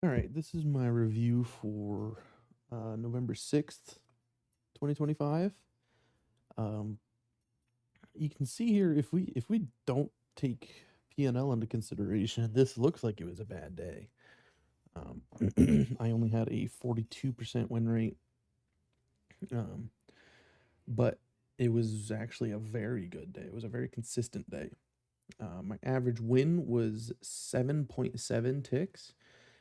All right, this is my review for November 6th, 2025. Um, you can see here if we don't take PNL into consideration, this looks like it was a bad day. I only had a 42% win rate, um, but it was actually a very good day. It was a very consistent day. My average win was 7.7 ticks,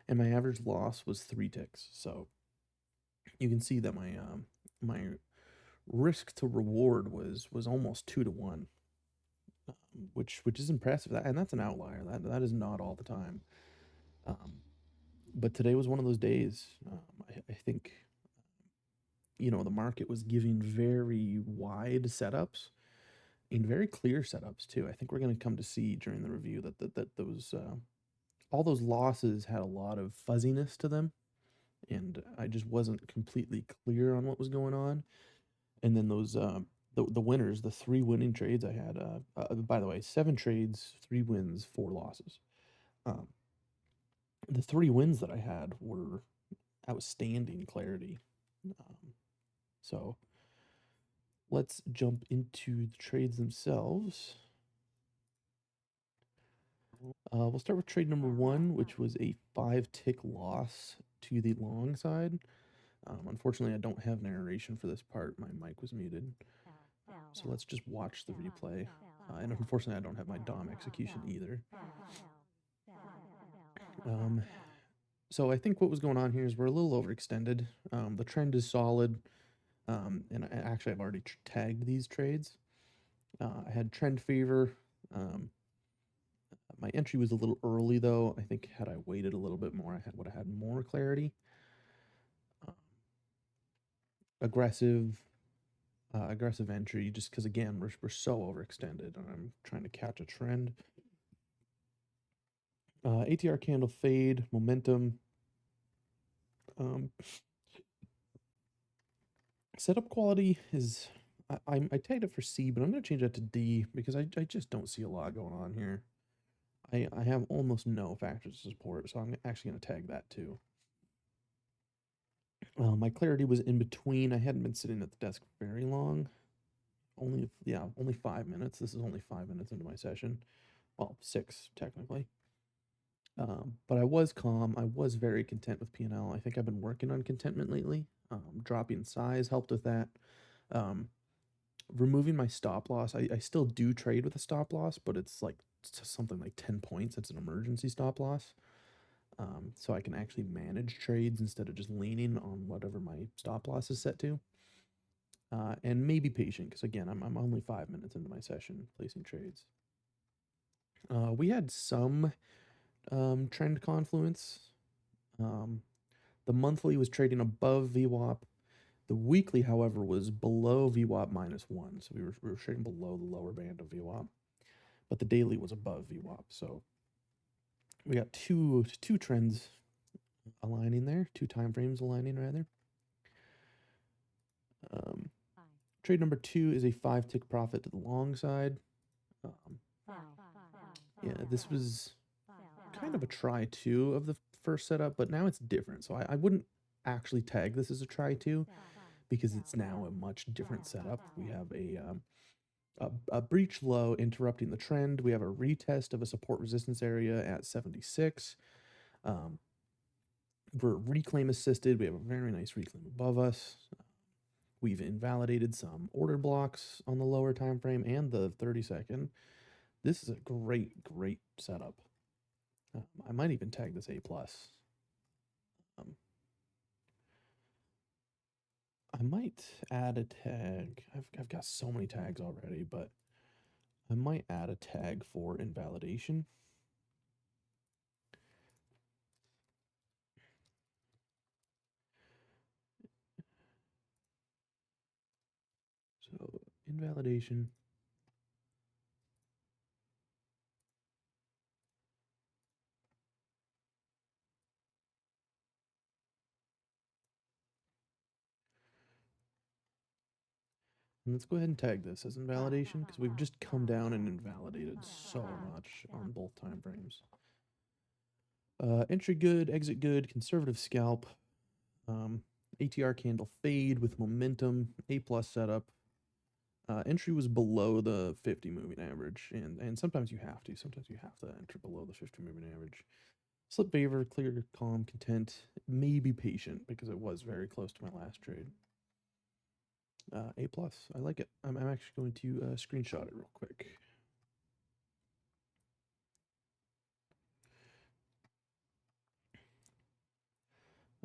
and my average loss was 3 ticks. So you can see that my risk to reward was almost 2 to 1, which is impressive. And that's an outlier. That is not all the time. Um, but today was one of those days. I think the market was giving very wide setups and very clear setups too. I think we're going to come to see during the review that those all those losses had a lot of fuzziness to them, and I just wasn't completely clear on what was going on. And then those the winners, the three winning trades I had. By the way, 7 trades, 3 wins, 4 losses. Um, the 3 wins that I had were outstanding clarity. Um, so let's jump into the trades themselves. We'll start with trade number 1, which was a 5 tick loss to the long side. Unfortunately, I don't have narration for this part. My mic was muted. So let's just watch the replay. And unfortunately, I don't have my DOM execution either. Um, so I think what was going on here is we're a little overextended. The trend is solid. And I've already tagged these trades. I had trend fever. My entry was a little early though. I think had I waited a little bit more, would have had more clarity. Aggressive, aggressive entry, just because again we're so overextended, and I'm trying to catch a trend. ATR candle fade, momentum. Setup quality is, I tagged it for C, but I'm going to change that to D because I just don't see a lot going on here. I have almost no factors of support, so I'm actually going to tag that too. My clarity was in between. I hadn't been sitting at the desk very long. Only 5 minutes. This is only 5 minutes into my session. Well, 6 technically. But I was calm. I was very content with P&L. I think I've been working on contentment lately. Dropping size helped with that. Removing my stop loss. I still do trade with a stop loss, but it's like something like 10 points. It's an emergency stop loss. So I can actually manage trades instead of just leaning on whatever my stop loss is set to. And maybe patient, because again, I'm only 5 minutes into my session placing trades. We had some trend confluence. The monthly was trading above VWAP. The weekly, however, was below VWAP -1. So we were trading below the lower band of VWAP. But the daily was above VWAP. So we got two trends aligning there, 2 time frames aligning rather. Trade number 2 is a 5 tick profit to the long side. Yeah, this was kind of a try two of the first setup, but now it's different. So I wouldn't actually tag this as a try two because it's now a much different setup. We have a breach low interrupting the trend. We have a retest of a support resistance area at 76. We're reclaim assisted. We have a very nice reclaim above us. We've invalidated some order blocks on the lower time frame and the 30-second. This is a great setup. I might even tag this A+. I might add a tag. I've got so many tags already, but I might add a tag for invalidation. So invalidation. And let's go ahead and tag this as invalidation because we've just come down and invalidated so much on both time frames. Entry good, exit good, conservative scalp, ATR candle fade with momentum, A+ setup. Entry was below the 50 moving average, and sometimes you have to. Sometimes you have to enter below the 50 moving average. Slip favor, clear, calm, content. Maybe patient because it was very close to my last trade. A+. I like it. I'm actually going to screenshot it real quick.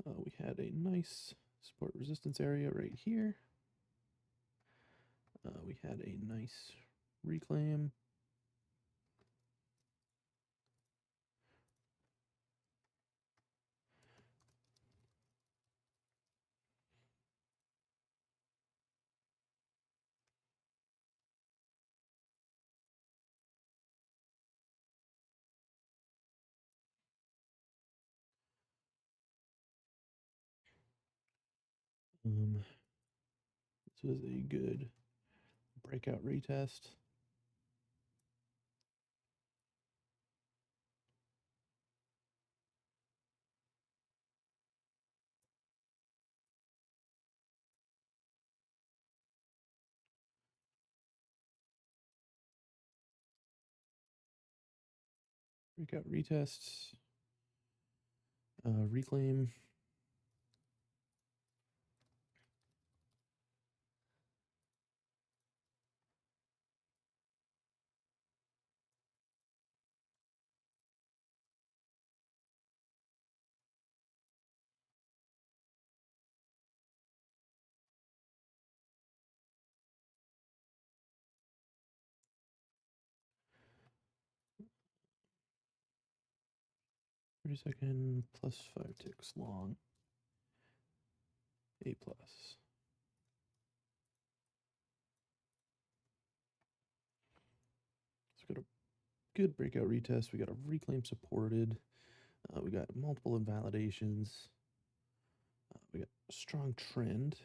We had a nice support resistance area right here. We had a nice reclaim. This was a good breakout retest. Breakout retests. Reclaim. +30-second +5 ticks long. A+. So we got a good breakout retest. We got a reclaim supported. We got multiple invalidations. We got a strong trend.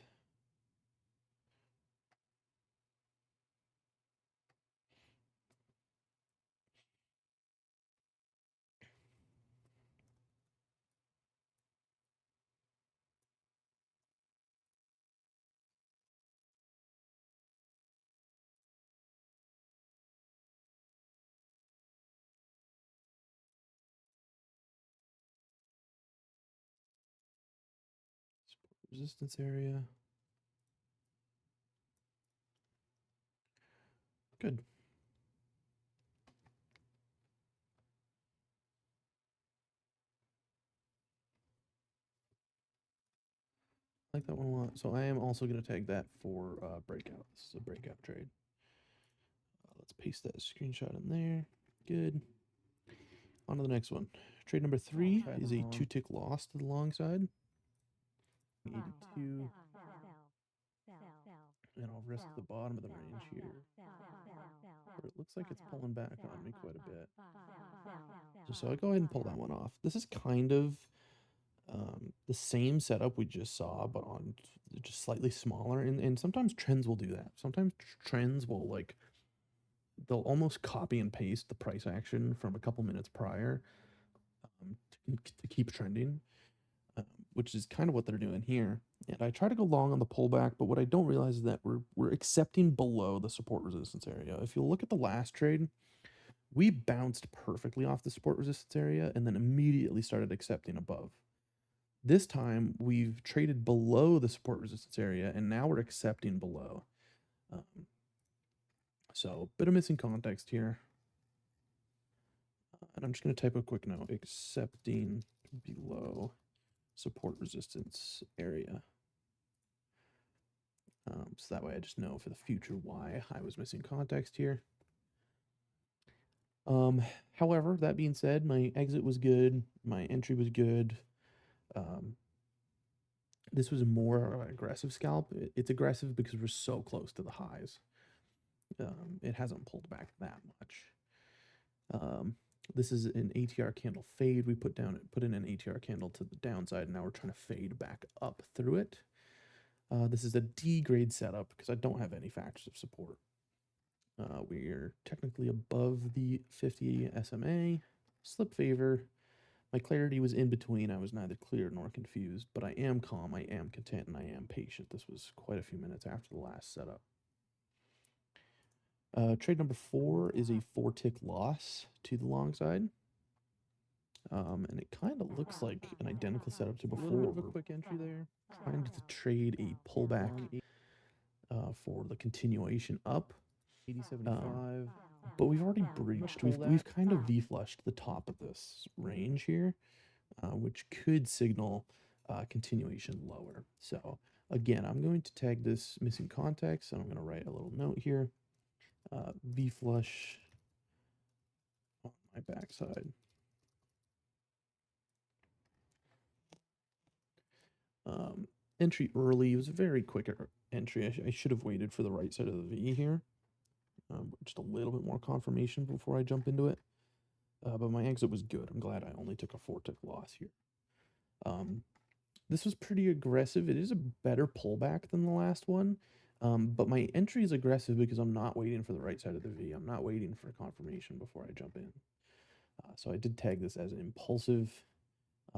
Resistance area. Good. I like that one a lot. So I am also going to tag that for breakout. This is a breakout trade. Let's paste that screenshot in there. Good. On to the next one. Trade number 3 is a 2-tick loss to the long side. 82. And I'll risk the bottom of the range here. Where it looks like it's pulling back on me quite a bit. So I'll go ahead and pull that one off. This is kind of the same setup we just saw, but on just slightly smaller. And sometimes trends will do that. Sometimes trends will like, they'll almost copy and paste the price action from a couple minutes prior to keep trending, which is kind of what they're doing here. And I try to go long on the pullback, but what I don't realize is that we're accepting below the support resistance area. If you look at the last trade, we bounced perfectly off the support resistance area and then immediately started accepting above. This time we've traded below the support resistance area and now we're accepting below. So a bit of missing context here. And I'm just going to type a quick note, accepting below support resistance area. So that way I just know for the future why I was missing context here. However, that being said, my exit was good. My entry was good. This was a more aggressive scalp. It's aggressive because we're so close to the highs. It hasn't pulled back that much. This is an ATR candle fade. We put in an ATR candle to the downside, and now we're trying to fade back up through it. This is a D grade setup because I don't have any factors of support. We're technically above the 50 SMA, slip favor, My clarity was in between. I was neither clear nor confused, but I am calm, I am content, and I am patient. This was quite a few minutes after the last setup. Trade number 4 is a 4-tick loss to the long side. And it kind of looks like an identical setup to before. A little bit of a quick entry there. Trying to trade a pullback for the continuation up. 80.75. But we've already breached. We've kind of V-flushed the top of this range here, which could signal continuation lower. So again, I'm going to tag this missing context, and I'm going to write a little note here. V-flush on my backside. Entry early. It was a very quick entry. I should have waited for the right side of the V here. Just a little bit more confirmation before I jump into it. But my exit was good. I'm glad I only took a 4-tick loss here. This was pretty aggressive. It is a better pullback than the last one. But my entry is aggressive because I'm not waiting for the right side of the V. I'm not waiting for confirmation before I jump in. So I did tag this as an impulsive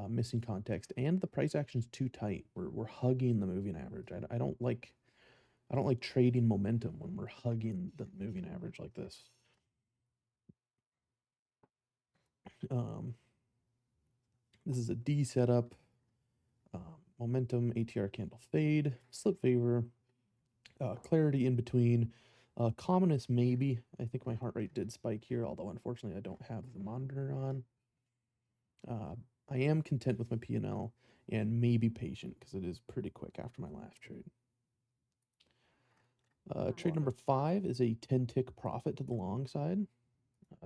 missing context, and the price action's too tight. We're hugging the moving average. I don't like trading momentum when we're hugging the moving average like this. This is a D setup. Momentum, ATR candle fade, slip favor, clarity in between. Commonness maybe. I think my heart rate did spike here, although unfortunately I don't have the monitor on. I am content with my P&L and maybe patient because it is pretty quick after my last trade. Trade number 5 is a 10-tick profit to the long side.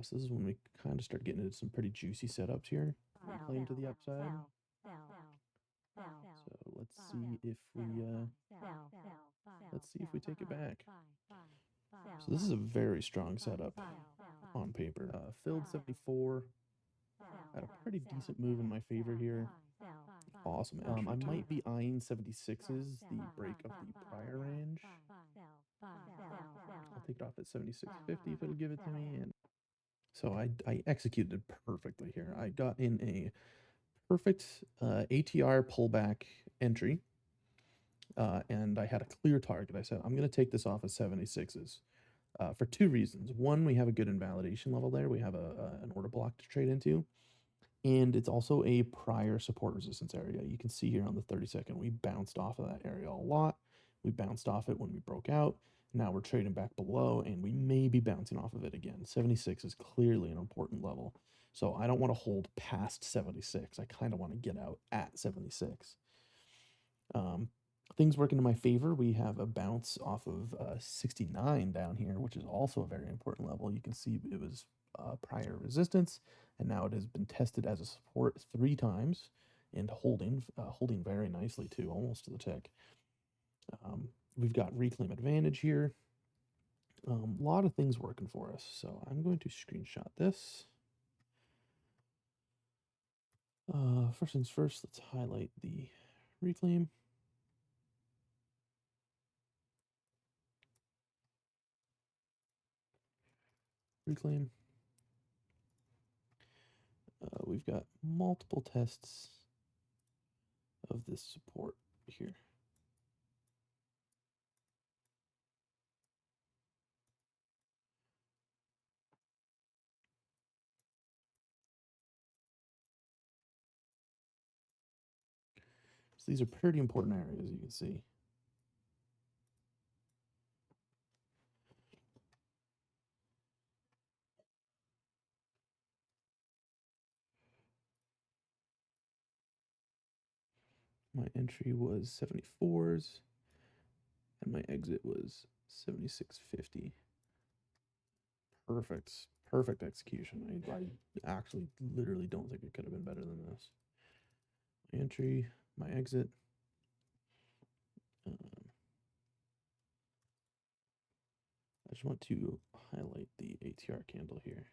So this is when we kind of start getting into some pretty juicy setups here. Claim to the upside. So let's see if we take it back. So this is a very strong setup on paper. Filled 74. Had a pretty decent move in my favor here. Awesome. I might be eyeing 76s, the break of the prior range. I'll take it off at 76.50 if it'll give it to me. And so I executed perfectly here. I got in a perfect ATR pullback entry, and I had a clear target. I said, I'm going to take this off at 76s for 2 reasons. One, we have a good invalidation level there. We have an order block to trade into. And it's also a prior support resistance area. You can see here on the 30-second, we bounced off of that area a lot. We bounced off it when we broke out. Now we're trading back below, and we may be bouncing off of it again. 76 is clearly an important level. So I don't want to hold past 76. I kind of want to get out at 76. Things working in my favor. We have a bounce off of 69 down here, which is also a very important level. You can see it was prior resistance, and now it has been tested as a support 3 times and holding very nicely too, almost to the tick. We've got reclaim advantage here. A lot of things working for us, so I'm going to screenshot this. First things first, let's highlight the reclaim. Reclaim. We've got multiple tests of this support here. So these are pretty important areas, you can see. My entry was 74s, and my exit was 76.50. Perfect execution. I actually literally don't think it could have been better than this. My entry, my exit. I just want to highlight the ATR candle here.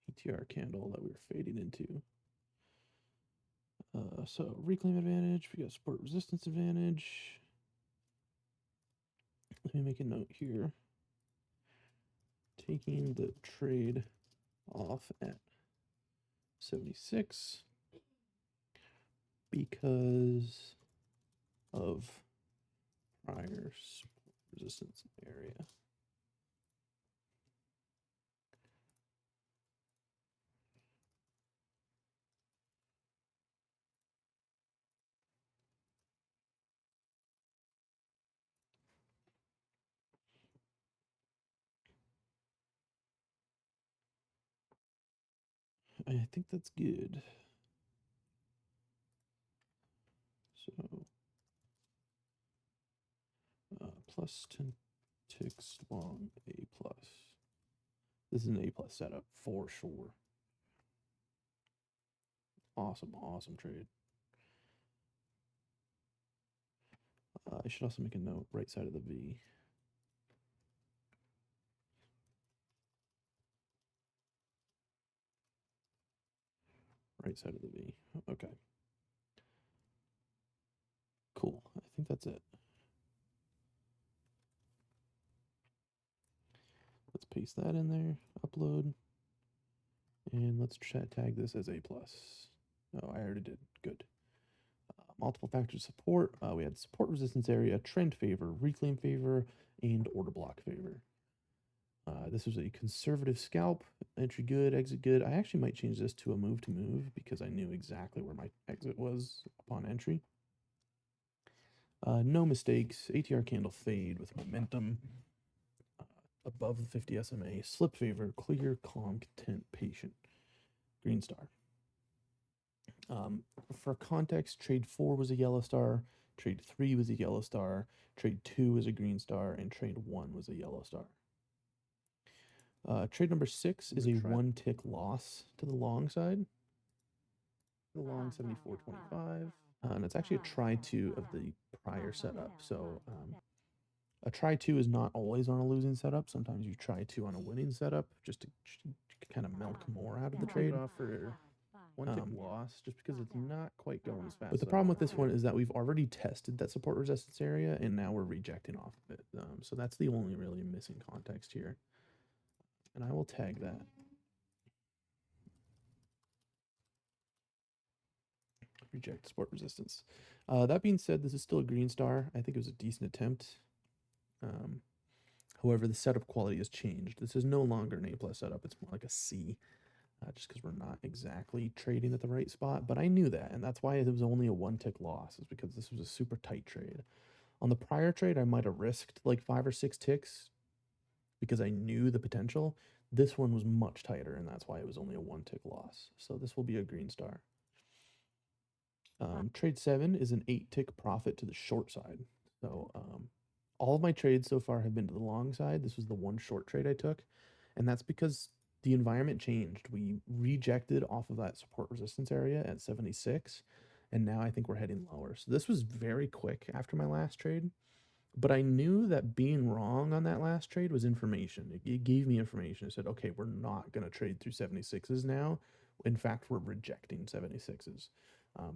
ATR candle that we were fading into. So reclaim advantage, we got support resistance advantage. me make a note here. Taking the trade off at 76 because of prior support resistance area. I think that's good. So plus 10 ticks long A plus. This is an A plus setup for sure. Awesome, awesome trade. I should also make a note, right side of the V. Right side of the V. Okay. Cool. I think that's it. Let's paste that in there, upload, and let's tag this as A plus. Oh, I already did. Good. Multiple factors support. We had support resistance area, trend favor, reclaim favor, and order block favor. This was a conservative scalp, entry good, exit good. I actually might change this to a move to move because I knew exactly where my exit was upon entry. No mistakes, ATR candle fade with momentum, above the 50 SMA, slip favor, clear, calm, content, patient, green star. For context, trade 4 was a yellow star, trade 3 was a yellow star, trade 2 was a green star, and trade 1 was a yellow star. Trade number 6 is a 1 tick loss to the long side. The long 74.25. And it's actually a try 2 of the prior setup. So a try 2 is not always on a losing setup. Sometimes you try 2 on a winning setup just to kind of milk more out of the trade. For 1 tick loss, just because it's not quite going as fast. But the problem with this one is that we've already tested that support resistance area, and now we're rejecting off of it. So that's the only really missing context here. And I will tag that. Reject support resistance. That being said, this is still a green star. I think it was a decent attempt. However, the setup quality has changed. This is no longer an A plus setup. It's more like a C, just because we're not exactly trading at the right spot. But I knew that, and that's why it was only a 1 tick loss, is because this was a super tight trade. On the prior trade, I might have risked like 5 or 6 ticks because I knew the potential. This one was much tighter, and that's why it was only a 1 tick loss. So this will be a green star. Trade 7 is an 8 tick profit to the short side. So all of my trades so far have been to the long side. This was the one short trade I took, and that's because the environment changed. We rejected off of that support resistance area at 76, and now I think we're heading lower. So this was very quick after my last trade, but I knew that being wrong on that last trade was information. It gave me information. It said, okay, we're not going to trade through 76s now. In fact, we're rejecting 76s.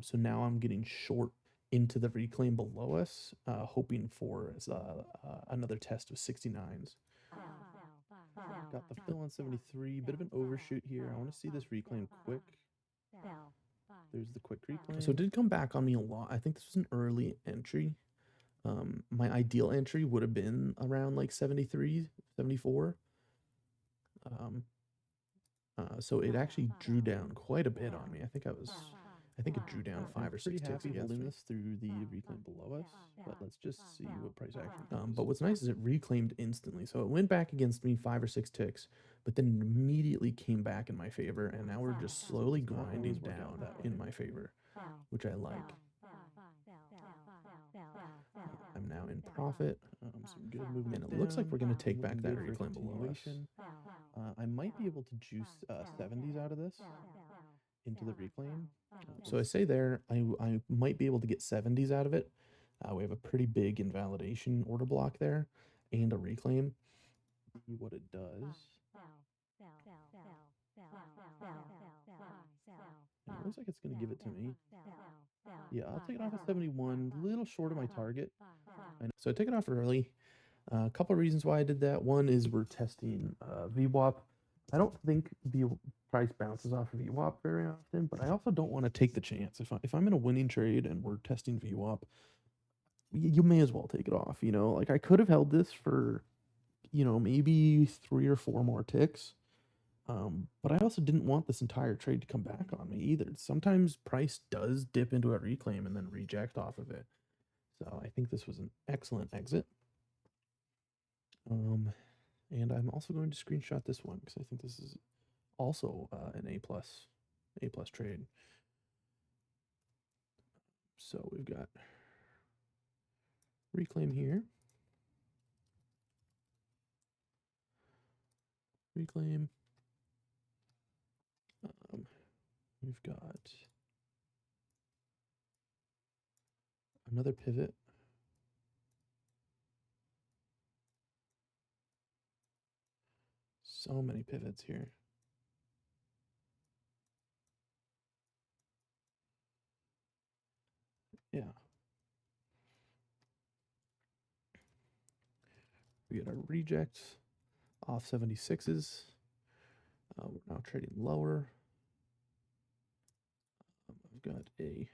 So now I'm getting short into the reclaim below us, hoping for another test of 69s. Got the fill on 73, bit of an overshoot here. I want to see this reclaim quick. There's the quick reclaim. So it did come back on me a lot. I think this was an early entry. My ideal entry would have been around like 73, 74. So it actually drew down quite a bit on me. I think it drew down 5 or 6 ticks holding this through the reclaim below us, but let's just see what price action does. But what's nice is it reclaimed instantly. So it went back against me 5 or 6 ticks, but then immediately came back in my favor, and now we're just slowly grinding down in my favor, which I like. I'm now in profit. Some good movement. It looks like we're going to take back that reclaim below us. I might be able to juice 70s out of this into the reclaim. So I say there, I might be able to get 70s out of it. We have a pretty big invalidation order block there and a reclaim. See what it does. And it looks like it's going to give it to me. Yeah, I'll take it off at 71, a little short of my target. So I took it off early. A couple of reasons why I did that. One is we're testing VWAP. I don't think the price bounces off of VWAP very often, but I also don't want to take the chance. If I'm in a winning trade and we're testing VWAP, you may as well take it off. Like I could have held this for maybe 3 or 4 more ticks. But I also didn't want this entire trade to come back on me either. Sometimes price does dip into a reclaim and then reject off of it. So I think this was an excellent exit. And I'm also going to screenshot this one because I think this is also an A plus trade. So we've got reclaim here, reclaim. We've got another pivot. So many pivots here. Yeah. We get our rejects off 76s. We're now trading lower. I've got a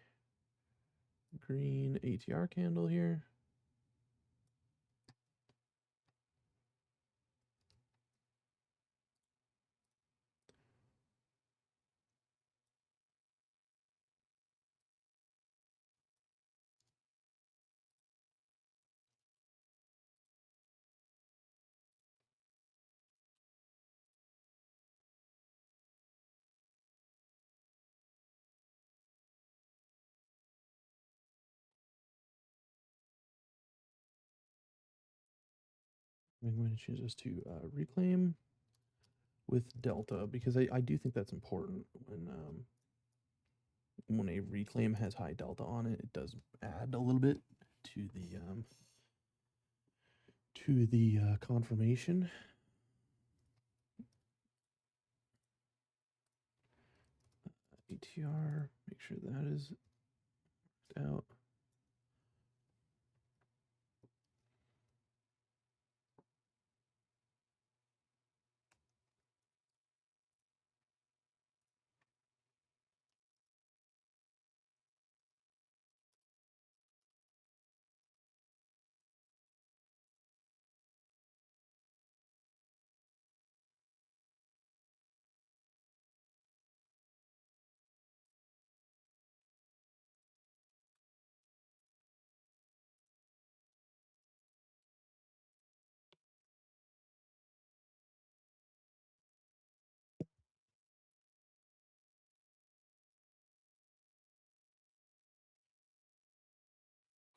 green ATR candle here. I'm going to choose this to reclaim with delta because I do think that's important when a reclaim has high delta on it. It does add a little bit to the confirmation. ATR, make sure that is out.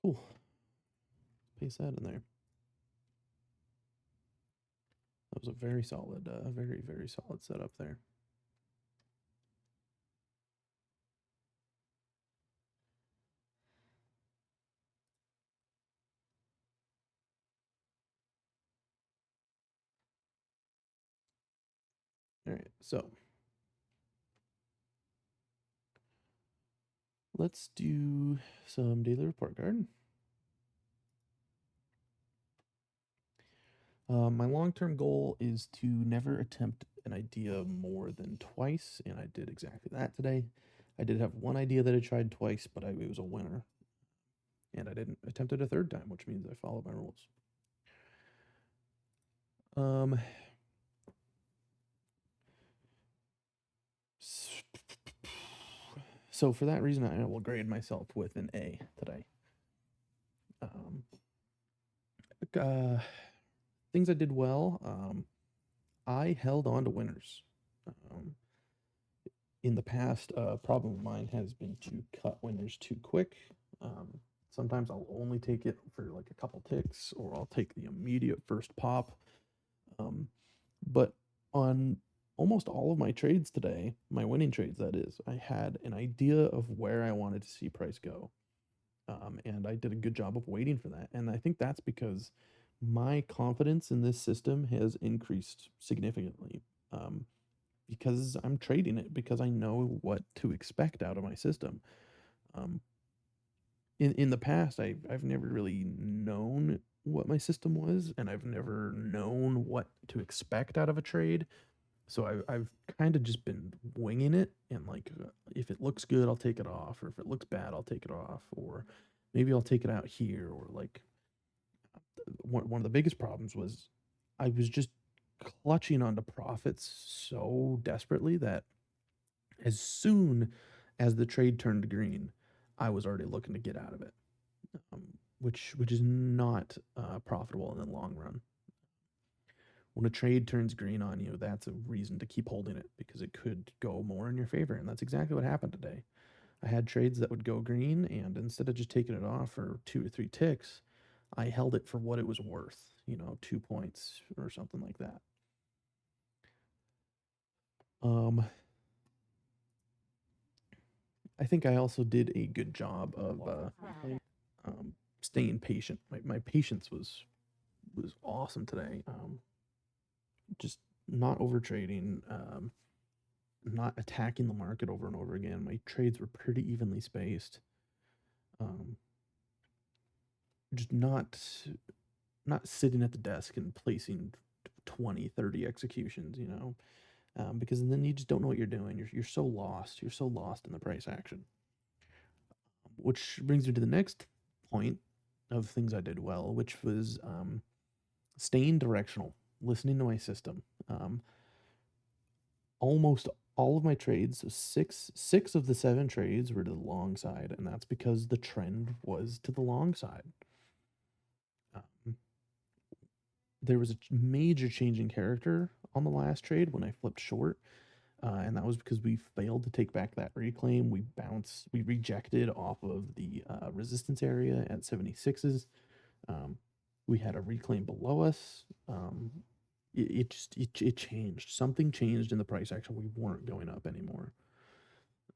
Cool. Paste that in there. That was a very solid, very, very solid setup there. All right, so let's do some daily report card. My long-term goal is to never attempt an idea more than twice, and I did exactly that today. I did have one idea that I tried twice, but it was a winner. And I didn't attempt it a third time, which means I followed my rules. So for that reason, I will grade myself with an A today. Things I did well. I held on to winners. In the past, a problem of mine has been to cut winners too quick. Sometimes I'll only take it for like a couple ticks, or I'll take the immediate first pop. But on almost all of my trades today, my winning trades, that is, I had an idea of where I wanted to see price go. And I did a good job of waiting for that. And I think that's because my confidence in this system has increased significantly. Because I'm trading it, because I know what to expect out of my system. In the past, I've never really known what my system was, and I've never known what to expect out of a trade. So I've kind of just been winging it, and like if it looks good, I'll take it off, or if it looks bad, I'll take it off, or maybe I'll take it out here, or like one of the biggest problems was I was just clutching onto profits so desperately that as soon as the trade turned green, I was already looking to get out of it, um, which is not profitable in the long run. When a trade turns green on you, that's a reason to keep holding it because it could go more in your favor, and that's exactly what happened today. I had trades that would go green, and instead of just taking it off for 2 or 3 ticks, I held it for what it was worth, 2 points or something like that. Um, I think I also did a good job of staying patient. My patience was awesome today. Just not over trading, not attacking the market over and over again. My trades were pretty evenly spaced. Um, just not sitting at the desk and placing 20, 30 executions, because then you just don't know what you're doing. You're so lost. You're so lost in the price action. Which brings me to the next point of things I did well, which was staying directional, listening to my system. Almost all of my trades, so six of the 7 trades were to the long side, and that's because the trend was to the long side. There was a major change in character on the last trade when I flipped short, and that was because we failed to take back that reclaim. We rejected off of the resistance area at 76s. We had a reclaim below us. It changed. Something changed in the price action. We weren't going up anymore,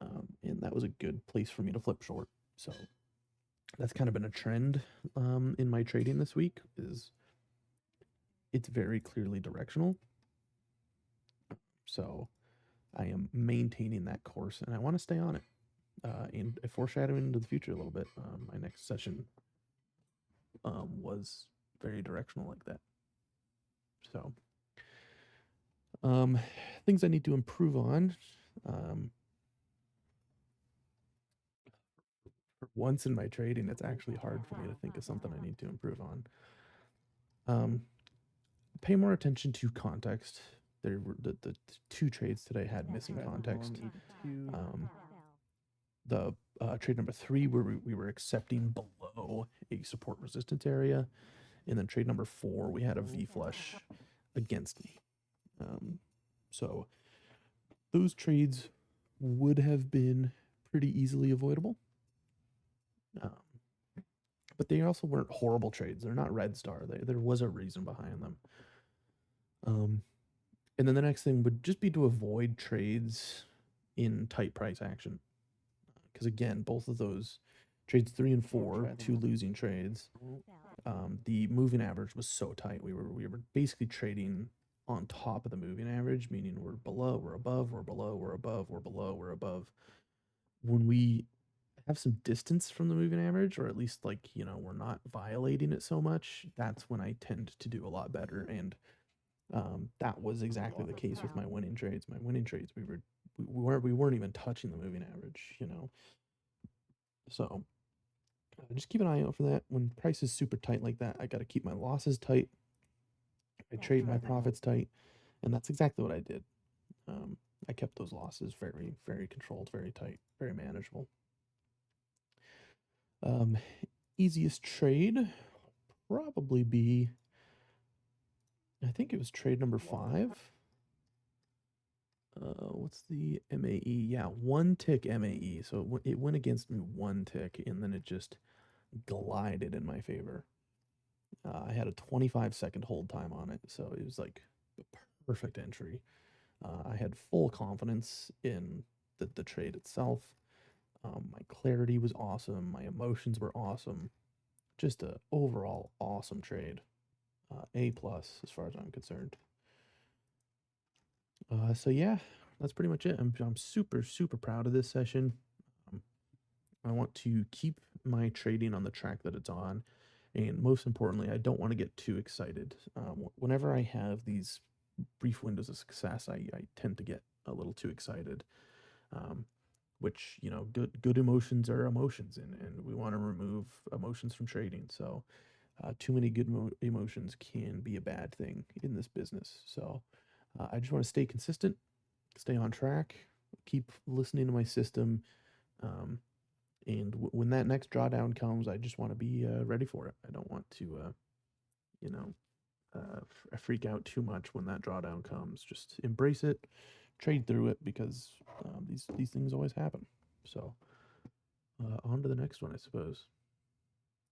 and that was a good place for me to flip short. So that's kind of been a trend in my trading this week. Is it's very clearly directional. So I am maintaining that course, and I want to stay on it. And foreshadowing into the future a little bit, my next session was very directional like that. So, things I need to improve on. For once in my trading, it's actually hard for me to think of something I need to improve on. Pay more attention to context. There were the 2 trades today had missing context. The trade number 3 where we were accepting below a support resistance area, and then trade number 4 we had a V flush against me. So those trades would have been pretty easily avoidable, but they also weren't horrible trades. They're not red star. There was a reason behind them. And then the next thing would just be to avoid trades in tight price action. Because again, both of those trades 3 and 4, 2 losing trades, the moving average was so tight. We were basically trading on top of the moving average, meaning we're below, we're above, we're below, we're above, we're below, we're above. When we have some distance from the moving average, or at least like, we're not violating it so much, that's when I tend to do a lot better. And that was exactly the case with my winning trades. My winning trades, we weren't even touching the moving average, So just keep an eye out for that. When price is super tight like that, I got to keep my losses tight. I trade my profits tight, and that's exactly what I did. I kept those losses very, very controlled, very tight, very manageable. Easiest trade probably be, I think it was trade number 5. What's the MAE? Yeah, 1 tick MAE. So it went against me 1 tick, and then it just glided in my favor. I had a 25-second hold time on it, so it was like a perfect entry. I had full confidence in the trade itself. My clarity was awesome. My emotions were awesome. Just a overall awesome trade. A plus as far as I'm concerned. So yeah, that's pretty much it. I'm super, super proud of this session. I want to keep my trading on the track that it's on, And most importantly, I don't want to get too excited. Whenever I have these brief windows of success, I tend to get a little too excited. Um, which, good emotions are emotions, and we want to remove emotions from trading. So too many good emotions can be a bad thing in this business. So I just want to stay consistent, stay on track, keep listening to my system. Um, and when that next drawdown comes, I just want to be ready for it. I don't want to, you know, freak out too much when that drawdown comes. Just embrace it, trade through it, because these things always happen. So on to the next one, I suppose.